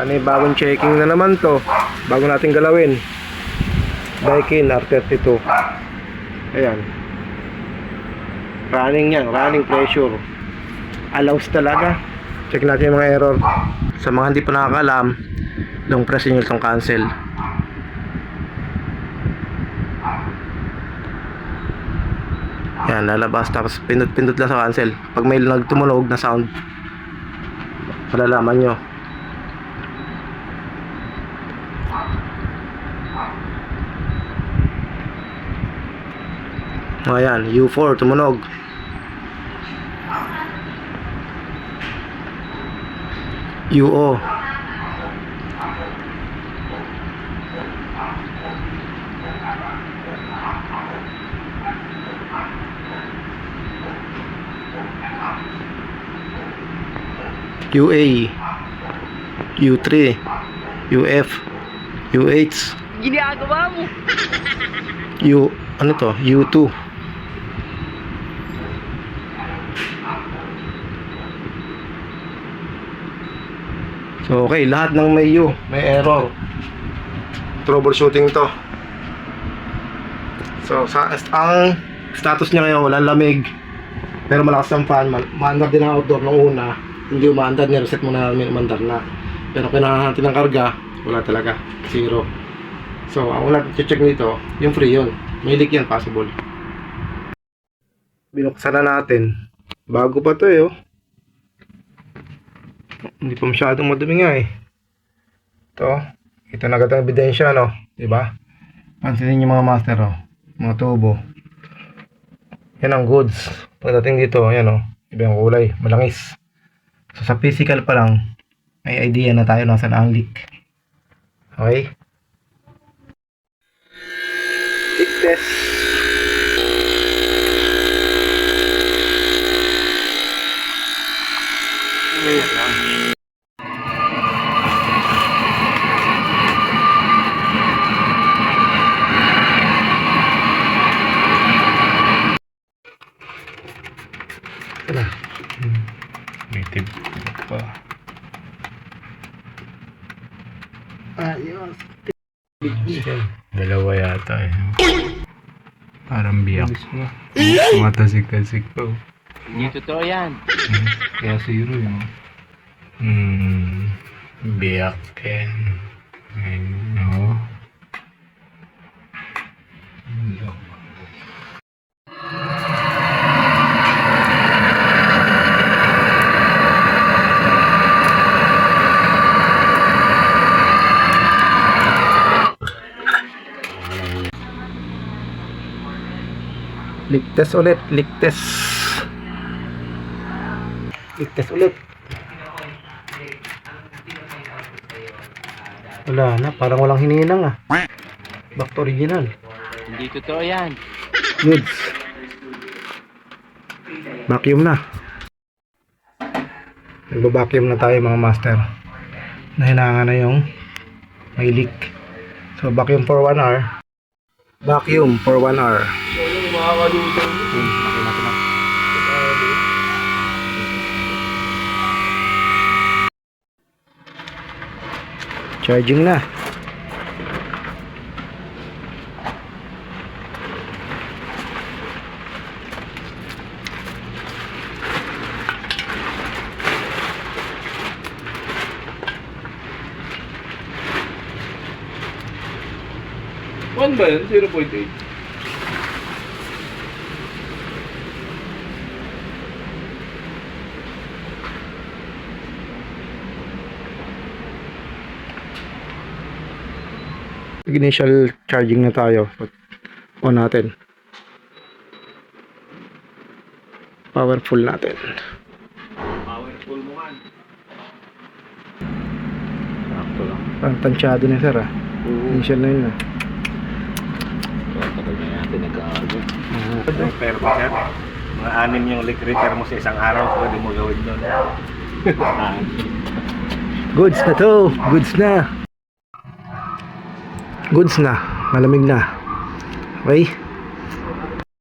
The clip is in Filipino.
Ano yung bagong checking na naman to. Bago natin galawin. Daikin R32. Ayan. Running yan. Running pressure. Allows talaga. Check natin yung mga error. Sa mga hindi pa nakakalam, long press nyo itong cancel. Yan, lalabas. Tapos pindot lang sa cancel. Pag may nagtumunog na sound, malalaman nyo. Ayan, U4 tumunog. UO. UA, U3, UF, UH. Ginagawa mo. Ano to? U2. So, okay, lahat ng may U, may error. Troubleshooting to. So, ang status niya ngayon, walang lamig. Pero malakas ang fan. Maandar din ang outdoor nung una. Hindi umaandar, nireset mo na umandar na. Pero kailangan natin ng karga, wala talaga. Zero. So, ang una check nito, yung free yun. May leak yan, possible. Binuksan na natin. Bago pa to oh. Hindi pa masyadong madumi nga ito na agad ang ebidensya, no? Diba? Pansinin yung mga master, mga tubo. Yan ang goods. Pagdating dito, yan iba yung kulay, malangis. So sa physical pa lang, may idea na tayo nasaan ang leak. Okay? Leak test. Ayan lang. May tip pa. Ayos. Dalawa yata Parang biyak. Matasik-tasik pa. Hindi totoo yan. Kaya zero yun. Biyak yan. Ayun. Leak test ulit, leak test. Leak test ulit. Wala na, parang walang hininang Back to original. Hindi totoo yan. Goods. Vacuum na. Nagba-vacuum na tayo mga master. Nahinanga na yung may leak. So vacuum for 1 hour. Vacuum for 1 hour. Charging na. One ba yun? 0.8? Initial charging na tayo. On natin. Powerful natin. Powerful mo kan. Sakto lang. Tansyado na sir Initial na yun Patagal na natin nag-aago. Pero sir, mga 6 yung leak repair mo sa isang araw, pwede mo gawin doon. Goods na to. Goods na. Goods na. Malamig na. Okay?